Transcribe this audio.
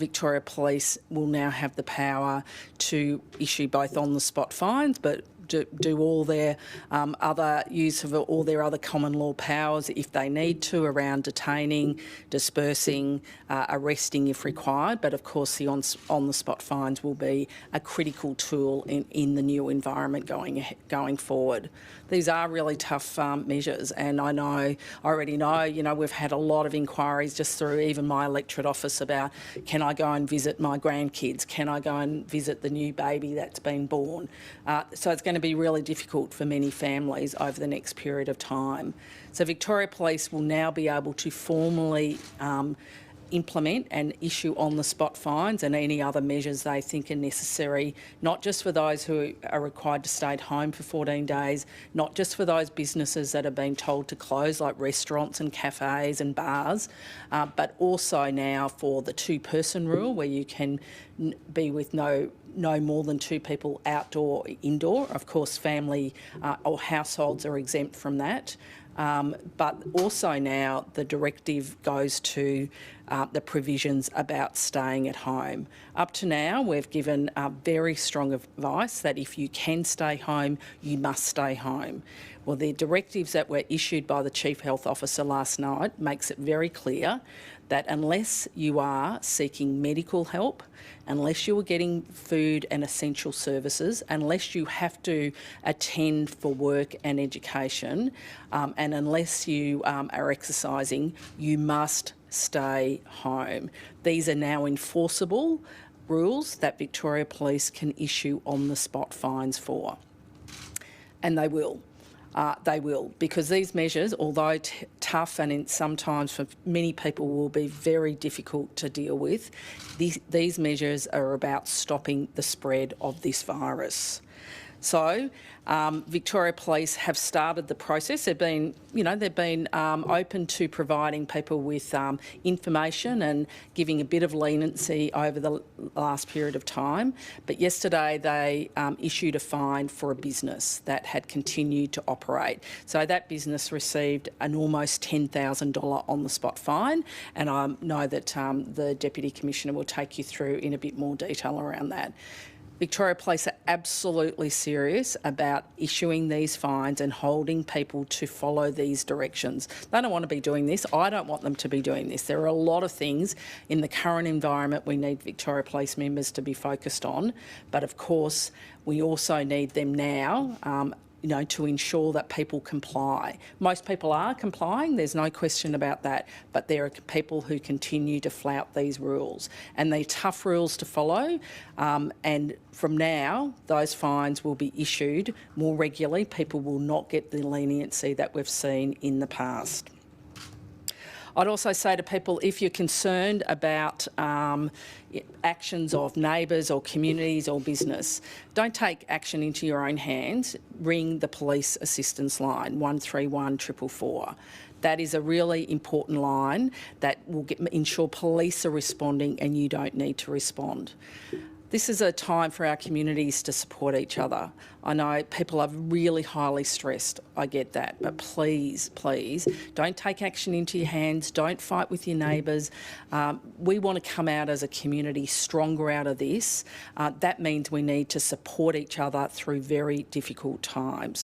Victoria Police will now have the power to issue both on-the-spot fines, but do all their other use of all their other common law powers if they need to around detaining, dispersing, arresting if required. But of course the on-the-spot fines will be a critical tool in the new environment going forward. These are really tough measures, and I already know, we've had a lot of inquiries just through even my electorate office about, can I go and visit my grandkids? Can I go and visit the new baby that's been born? So it's going to be really difficult for many families over the next period of time. So Victoria Police will now be able to formally implement and issue on-the-spot fines and any other measures they think are necessary, not just for those who are required to stay at home for 14 days, not just for those businesses that have been told to close, like restaurants and cafes and bars, but also now for the two-person rule, where you can be with no more than two people outdoor, indoor. Of course, family or households are exempt from that. But also now the directive goes to the provisions about staying at home. Up to now, we've given very strong advice that if you can stay home, you must stay home. Well, the directives that were issued by the Chief Health Officer last night makes it very clear that unless you are seeking medical help, unless you are getting food and essential services, unless you have to attend for work and education, and unless you are exercising, you must stay home. These are now enforceable rules that Victoria Police can issue on-the-spot fines for. And they will. Because these measures, although tough and sometimes for many people will be very difficult to deal with, these measures are about stopping the spread of this virus. So Victoria Police have started the process. They've been open to providing people with information and giving a bit of leniency over the last period of time. But yesterday they issued a fine for a business that had continued to operate. So that business received an almost $10,000 on-the-spot fine, and I know that the Deputy Commissioner will take you through in a bit more detail around that. Victoria Police are absolutely serious about issuing these fines and holding people to follow these directions. They don't want to be doing this. I don't want them to be doing this. There are a lot of things in the current environment we need Victoria Police members to be focused on, but of course we also need them now to ensure that people comply. Most people are complying, there's no question about that, but there are people who continue to flout these rules. And they're tough rules to follow, and from now, those fines will be issued more regularly. People will not get the leniency that we've seen in the past. I'd also say to people, if you're concerned about actions of neighbours or communities or business, don't take action into your own hands. Ring the police assistance line, 131 444. That is a really important line that will ensure police are responding and you don't need to respond. This is a time for our communities to support each other. I know people are really highly stressed, I get that, but please, please, don't take action into your hands, don't fight with your neighbours. We want to come out as a community stronger out of this. That means we need to support each other through very difficult times.